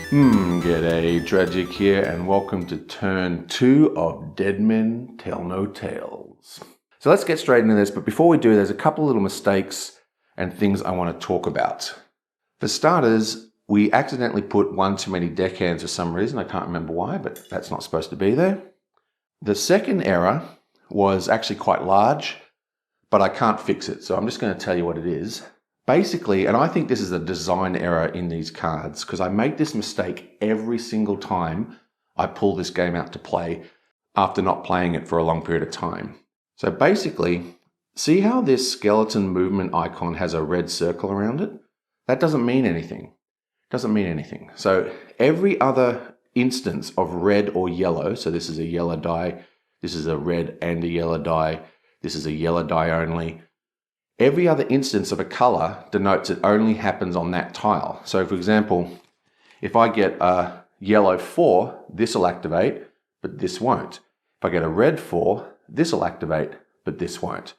G'day, Tragic here, and welcome to turn 2 of Dead Men Tell No Tales. So let's get straight into this, but before we do, there's a couple little mistakes and things I want to talk about. For starters, we accidentally put one too many deckhands for some reason. I can't remember why, but that's not supposed to be there. The second error was actually quite large, but I can't fix it, so I'm just going to tell you what it is. Basically, and I think this is a design error in these cards, because I make this mistake every single time I pull this game out to play after not playing it for a long period of time. So basically, see how this skeleton movement icon has a red circle around it? That doesn't mean anything. It doesn't mean anything. So every other instance of red or yellow, so this is a yellow die, this is a red and a yellow die, this is a yellow die only. Every other instance of a color denotes it only happens on that tile. So for example, if I get a yellow 4, this will activate, but this won't. If I get a red 4, this will activate, but this won't.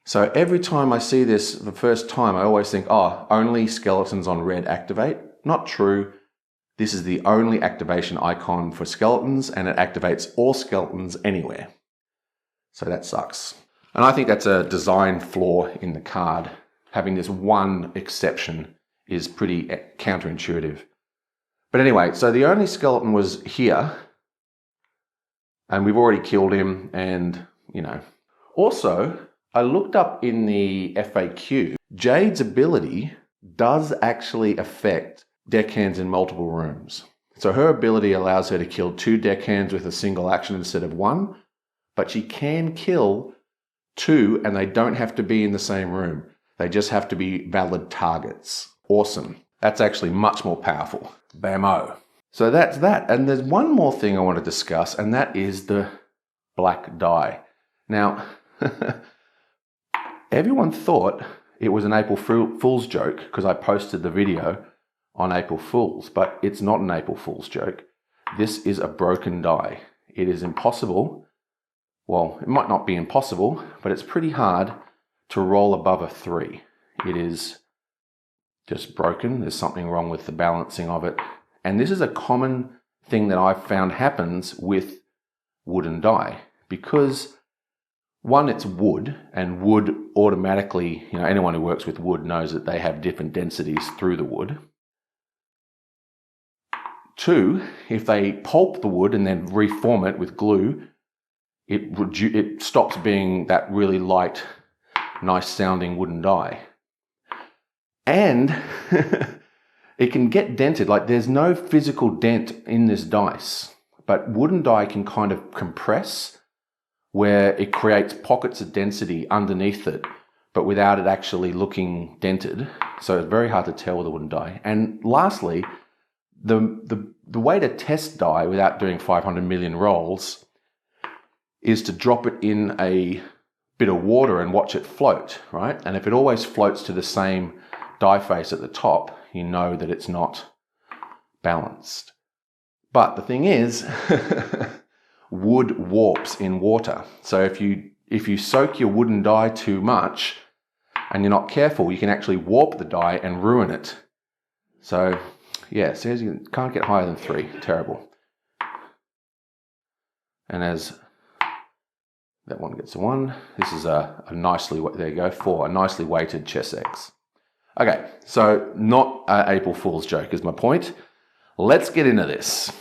So every time I see this the first time, I always think, oh, only skeletons on red activate. Not true. This is the only activation icon for skeletons, and it activates all skeletons anywhere. So that sucks. And I think that's a design flaw in the card. Having this one exception is pretty counterintuitive. But anyway, so the only skeleton was here, and we've already killed him, and, you know. Also, I looked up in the FAQ, Jade's ability does actually affect deckhands in multiple rooms. So her ability allows her to kill 2 deckhands with a single action instead of 1, but she can kill 2, and they don't have to be in the same room. They just have to be valid targets. Awesome. That's actually much more powerful. Bam-o. So that's that. And there's one more thing I want to discuss, and that is the black die. Now, everyone thought it was an April Fool's joke because I posted the video on April Fool's, but it's not an April Fool's joke. This is a broken die. It is impossible. Well, it might not be impossible, but it's pretty hard to roll above a 3. It is just broken. There's something wrong with the balancing of it. And this is a common thing that I've found happens with wooden die. Because, one, it's wood, and wood automatically, anyone who works with wood knows that they have different densities through the wood. 2, if they pulp the wood and then reform it with glue, it stops being that really light, nice sounding wooden die. And it can get dented, like there's no physical dent in this dice, but wooden die can kind of compress where it creates pockets of density underneath it, but without it actually looking dented. So it's very hard to tell with a wooden die. And lastly, the way to test die without doing 500 million rolls is to drop it in a bit of water and watch it float, right? And if it always floats to the same die face at the top, you know that it's not balanced. But the thing is, wood warps in water. So if you soak your wooden die too much and you're not careful, you can actually warp the die and ruin it. So yeah, it says you can't get higher than 3. Terrible. And as that one gets a 1. This is a nicely, there you go, 4, a nicely weighted chess X. Okay, so not an April Fool's joke is my point. Let's get into this.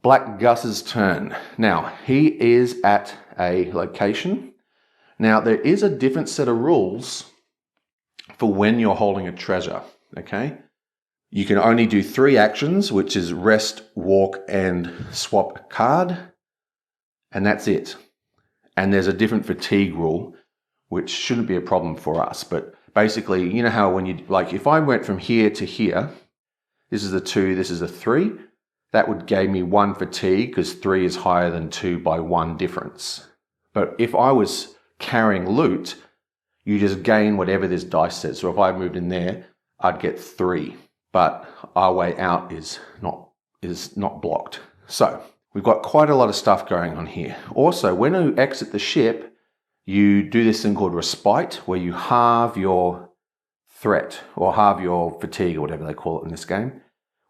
Black Gus's turn. Now, he is at a location. Now, there is a different set of rules for when you're holding a treasure, okay? You can only do 3 actions, which is rest, walk, and swap a card, and that's it. And there's a different fatigue rule, which shouldn't be a problem for us. But basically, you know how when you, like if I went from here to here, this is a 2, this is a 3, that would give me 1 fatigue because 3 is higher than 2 by 1 difference. But if I was carrying loot, you just gain whatever this dice says. So if I moved in there, I'd get 3. But our way out is not blocked. So we've got quite a lot of stuff going on here. Also, when you exit the ship, you do this thing called respite, where you halve your threat, or halve your fatigue, or whatever they call it in this game,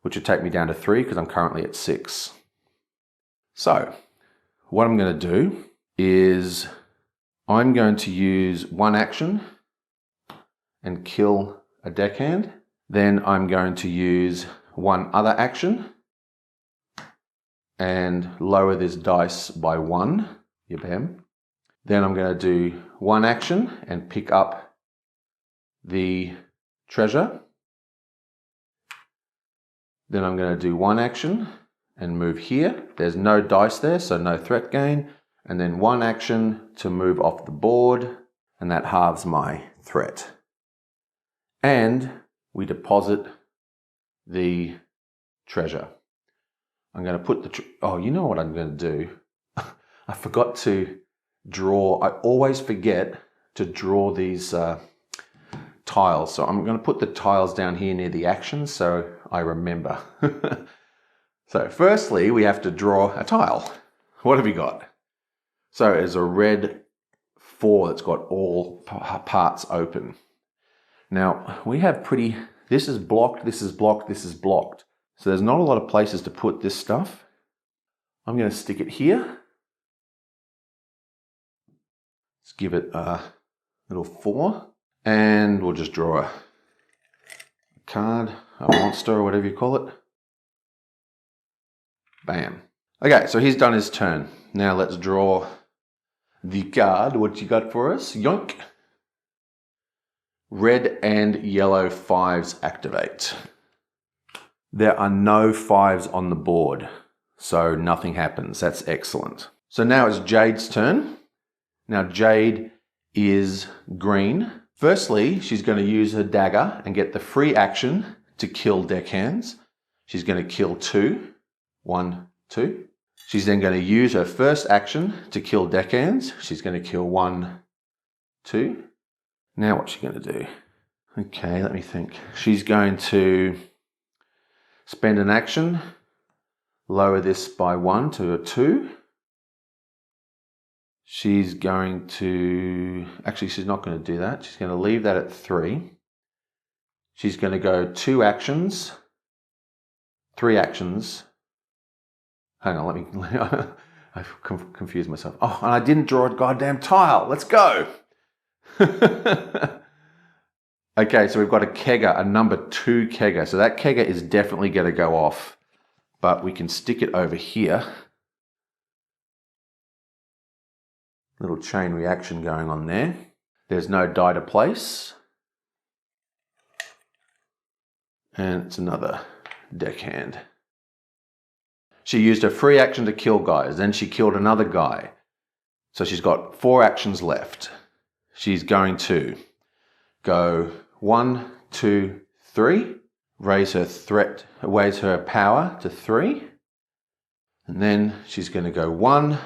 which would take me down to 3 because I'm currently at 6. So what I'm going to do is I'm going to use one action and kill a deckhand. Then I'm going to use one other action and lower this dice by 1. Yabam. Then I'm going to do one action and pick up the treasure. Then I'm going to do one action and move here. There's no dice there, so no threat gain. And then one action to move off the board, and that halves my threat. And we deposit the treasure. I'm going to put the... oh, you know what I'm going to do? I forgot to draw. I always forget to draw these tiles. So I'm going to put the tiles down here near the actions so I remember. So firstly, we have to draw a tile. What have we got? So it's a red 4 that's got all parts open. Now we have pretty... this is blocked, this is blocked, this is blocked. So there's not a lot of places to put this stuff. I'm going to stick it here. Let's give it a little 4. And we'll just draw a card, a monster or whatever you call it. Bam. Okay, so he's done his turn. Now let's draw the card. What you got for us? Yoink. Red and yellow 5s activate. There are no 5s on the board, so nothing happens. That's excellent. So now it's Jade's turn. Now Jade is green. Firstly, she's going to use her dagger and get the free action to kill deckhands. She's going to kill 2. 1, 2. She's then going to use her first action to kill deckhands. She's going to kill 1, 2. Now what's she going to do? Okay, let me think. She's going to spend an action, lower this by 1 to a 2. She's going to... actually, she's not going to do that. She's going to leave that at 3. She's going to go 2 actions, 3 actions. Hang on, let me... I've confused myself. Oh, and I didn't draw a goddamn tile. Let's go. Okay, so we've got a kegger, a number 2 kegger. So that kegger is definitely going to go off, but we can stick it over here. Little chain reaction going on there. There's no die to place. And it's another deckhand. She used her free action to kill guys. Then she killed another guy. So she's got 4 actions left. She's going to go 1, 2, 3. Raise her power to 3. And then she's going to go 1.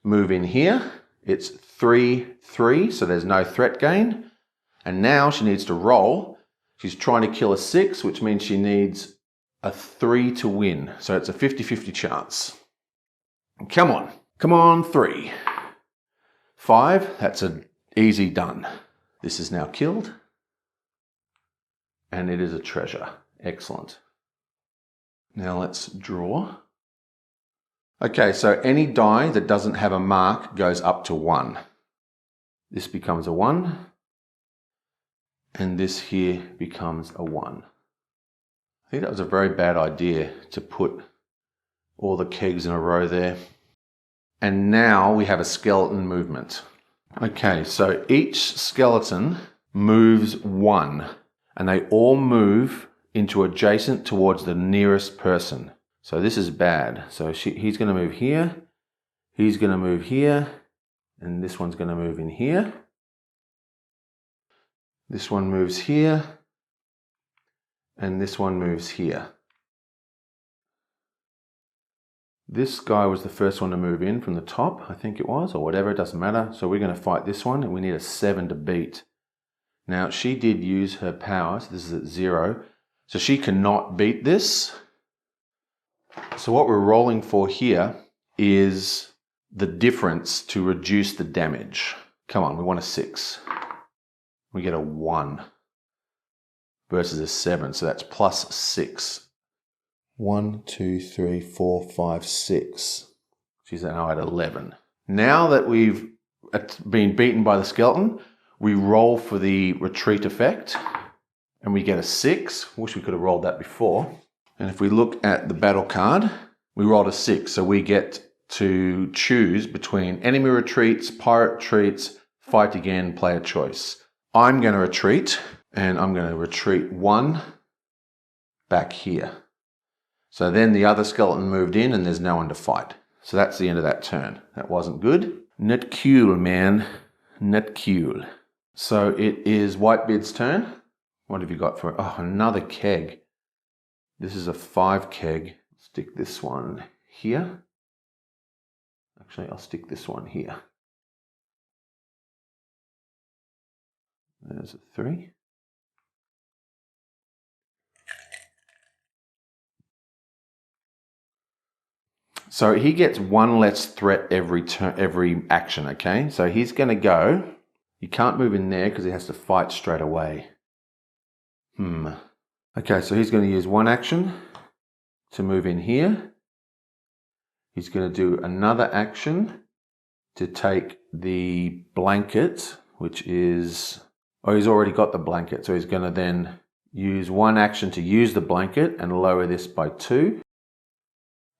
Move in here. It's 3, 3, so there's no threat gain. And now she needs to roll. She's trying to kill a 6, which means she needs a 3 to win. So it's a 50-50 chance. Come on. Come on, 3. 5, that's an easy done. This is now killed. And it is a treasure. Excellent. Now let's draw. Okay, so any die that doesn't have a mark goes up to 1. This becomes a 1. And this here becomes a 1. I think that was a very bad idea to put all the kegs in a row there. And now we have a skeleton movement. Okay, so each skeleton moves 1. And they all move into adjacent towards the nearest person. So this is bad. So he's going to move here. He's going to move here. And this one's going to move in here. This one moves here. And this one moves here. This guy was the first one to move in from the top, I think it was, or whatever, it doesn't matter. So we're going to fight this one, and we need a 7 to beat. Now, she did use her power, so this is at 0. So she cannot beat this. So what we're rolling for here is the difference to reduce the damage. Come on, we want a 6. We get a 1 versus a 7, so that's plus 6. 1, 2, 3, 4, 5, 6. She's now at 11. Now that we've been beaten by the skeleton, we roll for the retreat effect and we get a 6. Wish we could have rolled that before. And if we look at the battle card, we rolled a 6. So we get to choose between enemy retreats, pirate retreats, fight again, player choice. I'm going to retreat, and I'm going to retreat 1 back here. So then the other skeleton moved in and there's no one to fight. So that's the end of that turn. That wasn't good. Not cool, man. Not cool. So it is Whitebeard's turn. What have you got for it? Oh, another keg. This is a 5 keg. Stick this one here. Actually, I'll stick this one here. There's a 3. So he gets 1 less threat every turn, every action, okay? So he's going to go. He can't move in there because he has to fight straight away. Okay, so he's going to use 1 action to move in here. He's going to do another action to take the blanket, which is... Oh, he's already got the blanket. So he's going to then use 1 action to use the blanket and lower this by 2.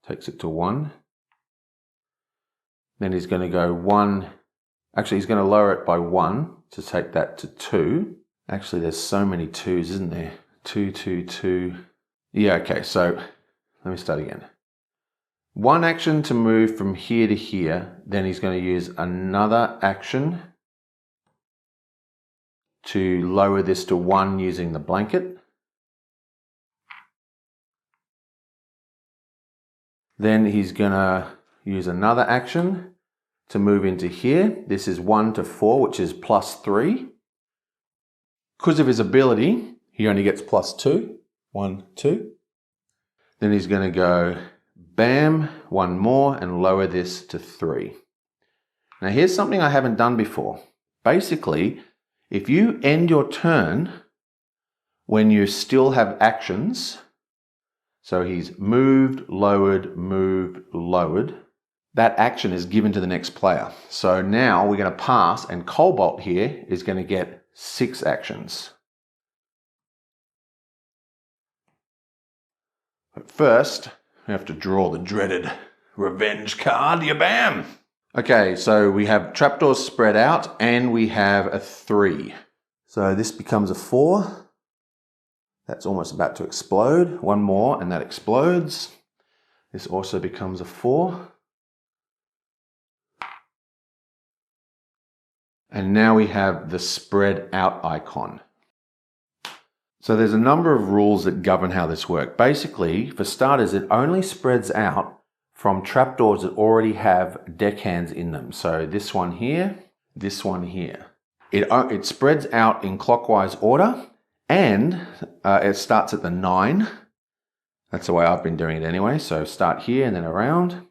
Takes it to 1. Then he's going to go 1. Actually, he's going to lower it by 1 to take that to 2. Actually, there's so many 2s, isn't there? 2, 2, 2. Yeah, okay, so let me start again. 1 action to move from here to here. Then he's going to use another action to lower this to 1 using the blanket. Then he's going to use another action to move into here. This is 1 to 4, which is +3. Because of his ability, he only gets +2. 1, 2. Then he's going to go bam, 1 more, and lower this to 3. Now here's something I haven't done before. Basically, if you end your turn when you still have actions, so he's moved, lowered, that action is given to the next player. So now we're going to pass, and Cobalt here is going to get 6 actions. But first, we have to draw the dreaded revenge card. Bam! Okay, so we have trapdoors spread out, and we have a 3. So this becomes a 4. That's almost about to explode. 1 more and that explodes. This also becomes a 4. And now we have the spread out icon. So there's a number of rules that govern how this works. Basically, for starters, it only spreads out from trapdoors that already have deckhands in them. So this one here, this one here. It spreads out in clockwise order. And it starts at the 9. That's the way I've been doing it anyway. So start here and then around.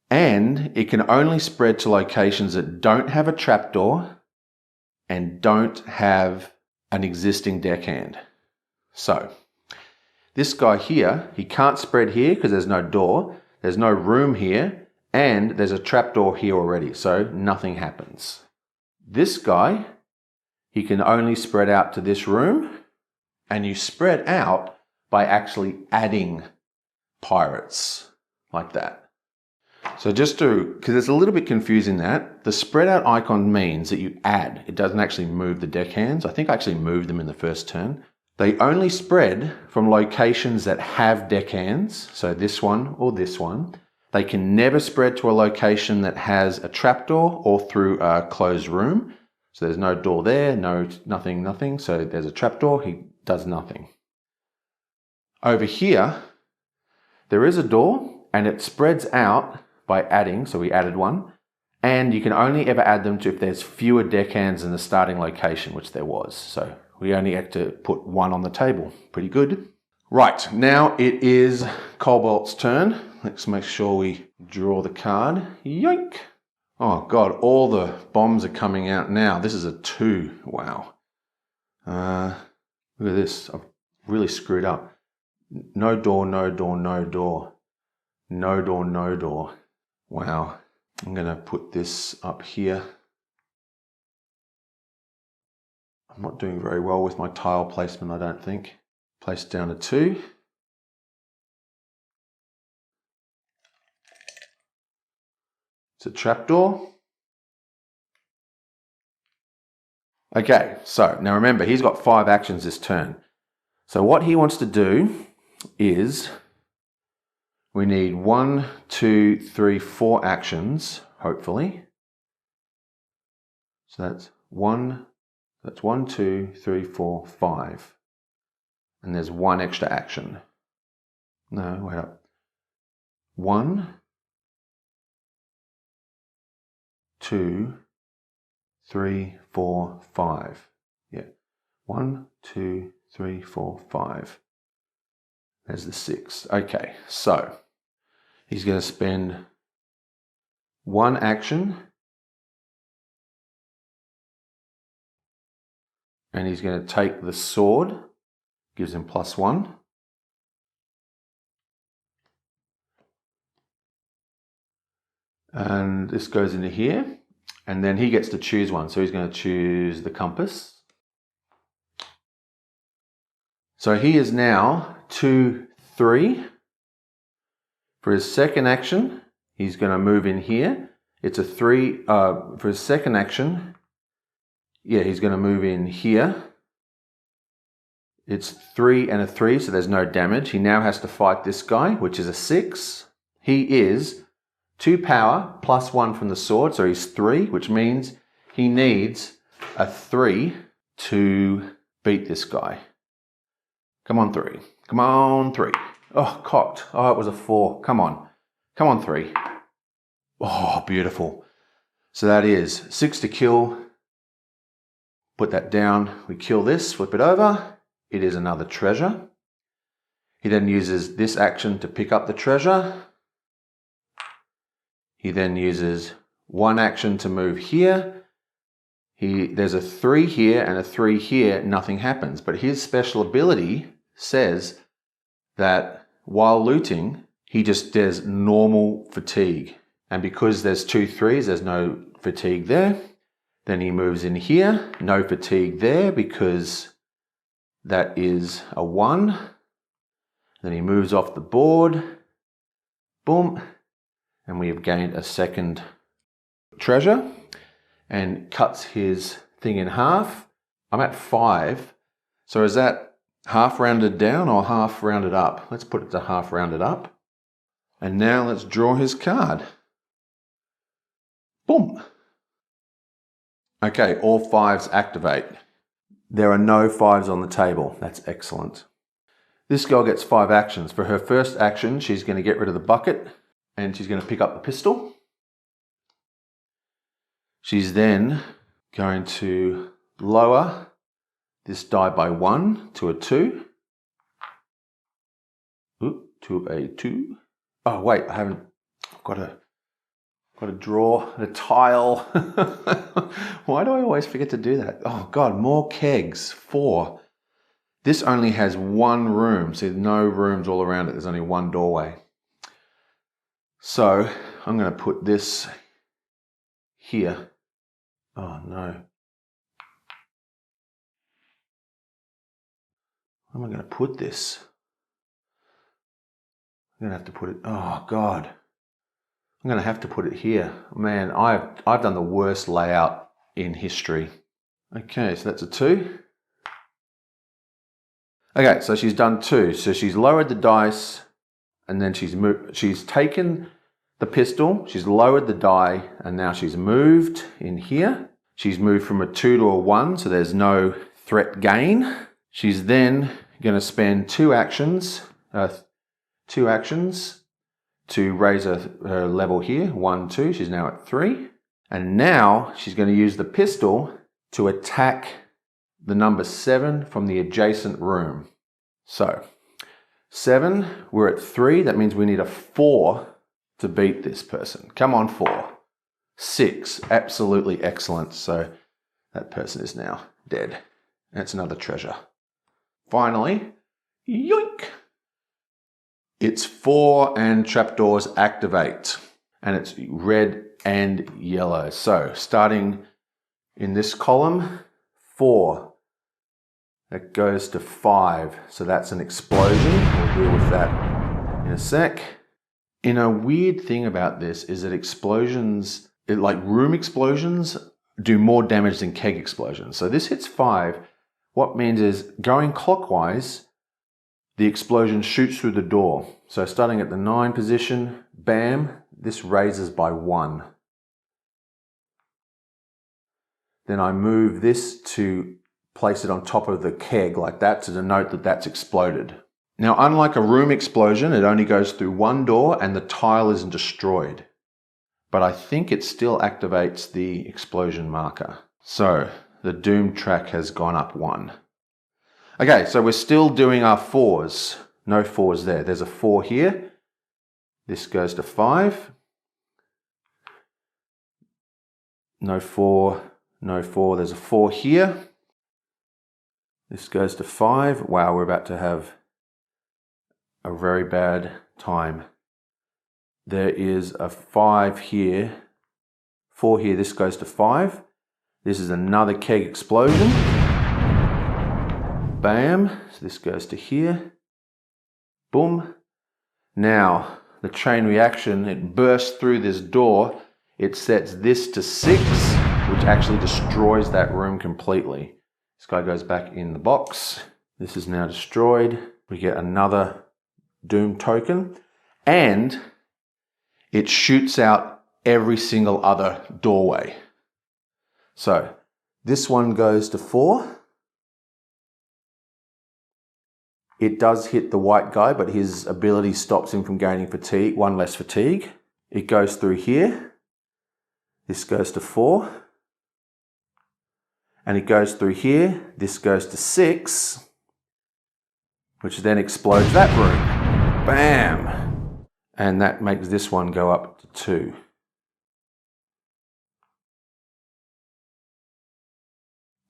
And it can only spread to locations that don't have a trapdoor and don't have an existing deckhand. So this guy here, he can't spread here because there's no door. There's no room here. And there's a trapdoor here already. So nothing happens. This guy, he can only spread out to this room. And you spread out by actually adding pirates like that. So just because it's a little bit confusing that, the spread out icon means that you add. It doesn't actually move the deckhands. I think I actually moved them in the first turn. They only spread from locations that have deckhands. So this one or this one. They can never spread to a location that has a trapdoor or through a closed room. So there's no door there, nothing. So there's a trapdoor. He does nothing. Over here, there is a door and it spreads out by adding. So we added 1. And you can only ever add them to if there's fewer deckhands in the starting location, which there was. So we only had to put 1 on the table. Pretty good. Right, now it is Cobalt's turn. Let's make sure we draw the card. Yoink! Oh God, all the bombs are coming out now. This is a 2. Wow. Look at this. I've really screwed up. No door, no door, no door. No door, no door. Wow. I'm going to put this up here. I'm not doing very well with my tile placement, I don't think. Place down a 2. It's a trapdoor. Okay, so now remember, he's got 5 actions this turn. So what he wants to do is we need 1, 2, 3, 4 actions, hopefully. So that's 1, 2, 3, 4, 5. And there's 1 extra action. No, wait up. 1, 2, 3, 4, 5. Yeah. 1, 2, 3, 4, 5. There's the 6. Okay, so he's going to spend 1 action and he's going to take the sword, gives him +1. And this goes into here, and then he gets to choose one. So he's going to choose the compass. So he is now 2, 3. For his second action, he's going to move in here. It's a 3. For his second action, yeah, he's going to move in here. It's 3 and a 3, so there's no damage. He now has to fight this guy, which is a 6. He is 2 power +1 from the sword, so he's 3, which means he needs a 3 to beat this guy. Come on, 3. Come on, 3. Oh, cocked. Oh, it was a 4. Come on. Come on, 3. Oh, beautiful. So that is 6 to kill. Put that down. We kill this, flip it over. It is another treasure. He then uses this action to pick up the treasure. He then uses 1 action to move here. There's a 3 here and a 3 here, nothing happens. But his special ability says that while looting, he just does normal fatigue. And because there's 2 3s, there's no fatigue there. Then he moves in here, no fatigue there because that is a 1. Then he moves off the board. Boom. And we have gained a second treasure and cuts his thing in half. I'm at 5. So is that half rounded down or half rounded up? Let's put it to half rounded up. And now let's draw his card. Boom. Okay, all 5s activate. There are no 5s on the table. That's excellent. This girl gets 5 actions. For her first action, she's going to get rid of the bucket and she's going to pick up the pistol. She's then going to lower this die by 1 to a 2. Ooh, to a 2. Oh wait, I've got to draw a tile. Why do I always forget to do that? Oh God, more kegs. 4. This only has 1 room, so no rooms all around it. There's only 1 doorway. So I'm going to put this here. Oh no. Where am I going to put this? I'm going to have to put it, oh God. I'm going to have to put it here. Man, I've done the worst layout in history. Okay, so that's a 2. Okay, so she's done 2. So she's lowered the dice and then she's taken the pistol, she's lowered the die, and now she's moved in here. She's moved from a 2 to a 1, so there's no threat gain. She's then going to spend 2 actions to raise her level here. 1, 2, she's now at 3. And now she's going to use the pistol to attack the number 7 from the adjacent room. So 7, we're at 3, that means we need a 4 to beat this person. Come on, 4. 6, absolutely excellent. So that person is now dead. That's another treasure. Finally, yoink! It's 4 and trapdoors activate. And it's red and yellow. So starting in this column, 4. That goes to 5. So that's an explosion. We'll deal with that in a sec. And a weird thing about this is that explosions, like room explosions, do more damage than keg explosions. So this hits 5. What means is going clockwise, the explosion shoots through the door. So starting at the 9 position, bam, this raises by 1. Then I move this to place it on top of the keg like that to denote that that's exploded. Now, unlike a room explosion, it only goes through one door and the tile isn't destroyed. But I think it still activates the explosion marker. So the doom track has gone up 1. Okay, so we're still doing our 4s. No 4s there. There's a 4 here. This goes to 5. No 4, no 4. There's a 4 here. This goes to 5. Wow, we're about to have a very bad time. There is a 5 here. 4 here. This goes to 5. This is another keg explosion. Bam. So this goes to here. Boom. Now, the chain reaction, it bursts through this door. It sets this to 6, which actually destroys that room completely. This guy goes back in the box. This is now destroyed. We get another doom token. And it shoots out every single other doorway. So this one goes to 4. It does hit the white guy, but his ability stops him from gaining fatigue, 1 less fatigue. It goes through here. This goes to 4. And it goes through here. This goes to 6, which then explodes that room. Bam! And that makes this one go up to 2.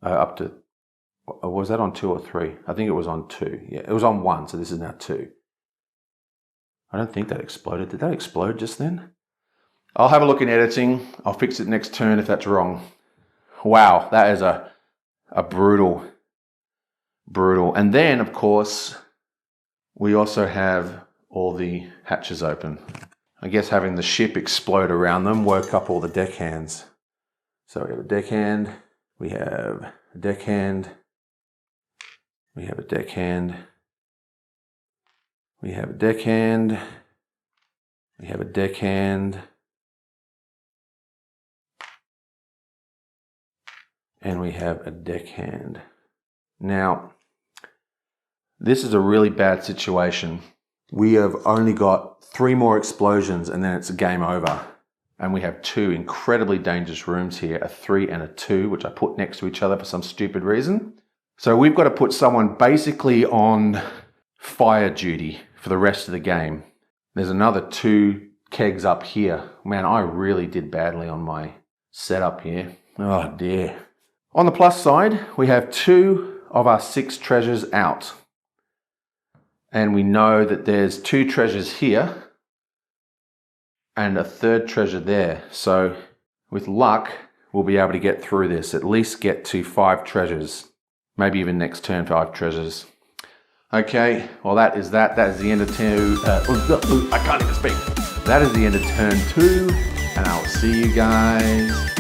Up to, was that on 2 or 3? I think it was on 2. Yeah, it was on 1, so this is now 2. I don't think that exploded. Did that explode just then? I'll have a look in editing. I'll fix it next turn if that's wrong. Wow, that is a brutal. And then, of course, we also have all the hatches open. I guess having the ship explode around them woke up all the deckhands. So we have a deckhand, we have a deckhand, we have a deckhand, we have a deckhand, we have a deckhand, and we have a deckhand. Now, this is a really bad situation. We have only got 3 more explosions and then it's a game over. And we have 2 incredibly dangerous rooms here, a 3 and a 2, which I put next to each other for some stupid reason. So we've got to put someone basically on fire duty for the rest of the game. There's another 2 kegs up here. Man, I really did badly on my setup here. Oh dear. On the plus side, we have 2 of our 6 treasures out. And we know that there's 2 treasures here and a 3rd treasure there. So with luck, we'll be able to get through this, at least get to 5 treasures. Maybe even next turn 5 treasures. Okay, well that is that. That is the end of I can't even speak. That is the end of turn 2, and I'll see you guys